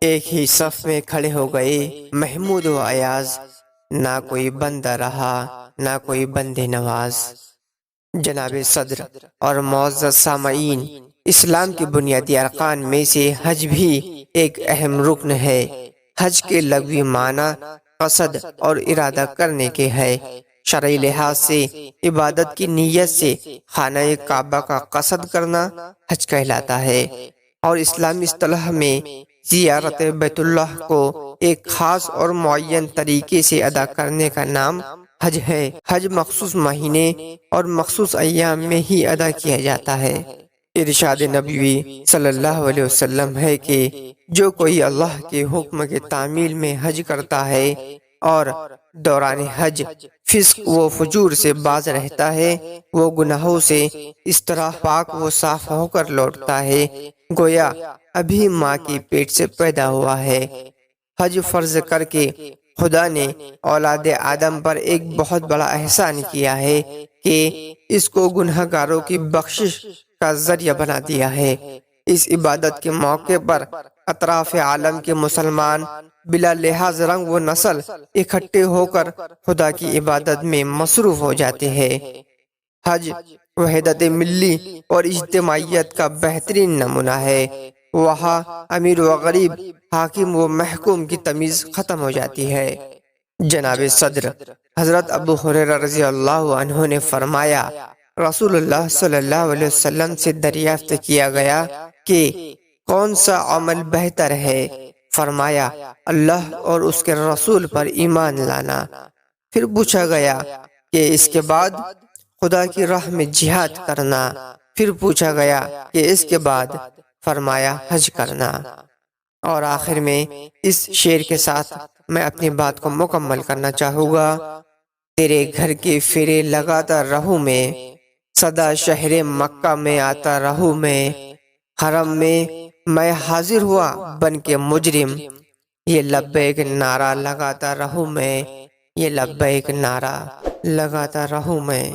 ایک ہی صف میں کھڑے ہو گئے محمود و ایاز، نہ کوئی بندہ رہا نہ کوئی بندے نواز۔ جناب صدر اور معزز سامعین، اسلام کے بنیادی ارکان میں سے حج بھی ایک اہم رکن ہے۔ حج کے لغوی معنی قصد اور ارادہ کرنے کے ہے۔ شرعی لحاظ سے عبادت کی نیت سے خانہ کعبہ کا قصد کرنا حج کہلاتا ہے، اور اسلامی اصطلاح میں زیارت بیت اللہ کو ایک خاص اور معین طریقے سے ادا کرنے کا نام حج ہے۔ حج مخصوص مہینے اور مخصوص ایام میں ہی ادا کیا جاتا ہے۔ ارشاد نبوی صلی اللہ علیہ وسلم ہے کہ جو کوئی اللہ کے حکم کے تعمیل میں حج کرتا ہے اور دوران حج فسق و فجور سے باز رہتا ہے، وہ گناہوں سے اس طرح پاک و صاف ہو کر لوٹتا ہے گویا ابھی ماں کے پیٹ سے پیدا ہوا ہے۔ حج فرض کر کے خدا نے اولاد آدم پر ایک بہت بڑا احسان کیا ہے کہ اس کو گناہ گاروں کی بخشش کا ذریعہ بنا دیا ہے۔ اس عبادت کے موقع پر اطراف عالم کے مسلمان بلا لحاظ رنگ و نسل اکٹھے ہو کر خدا کی عبادت میں مصروف ہو جاتے ہیں۔ حج وحدت ملی اور اجتماعیت کا بہترین نمونہ ہے۔ وہاں امیر و غریب، حاکم و محکوم کی تمیز ختم ہو جاتی ہے۔ جناب صدر حضرت ابو ہریرہ رضی اللہ عنہ نے فرمایا، رسول اللہ صلی اللہ علیہ وسلم سے دریافت کیا گیا کہ کون سا عمل بہتر ہے؟ فرمایا، اللہ اور اس کے رسول پر ایمان لانا۔ پھر پوچھا گیا کہ اس کے بعد؟ خدا کی راہ میں جہاد کرنا۔ پھر پوچھا گیا کہ اس کے بعد؟ فرمایا، حج کرنا۔ اور آخر میں اس شعر کے ساتھ میں اپنی بات کو مکمل کرنا چاہوں گا۔ تیرے گھر کے پھیرے لگاتا رہوں میں، سدا شہر مکہ میں آتا رہوں میں، حرم میں حاضر ہوا بن کے مجرم، یہ لبیک نعرہ لگاتا رہوں میں، یہ لبیک نعرہ لگاتا رہوں میں۔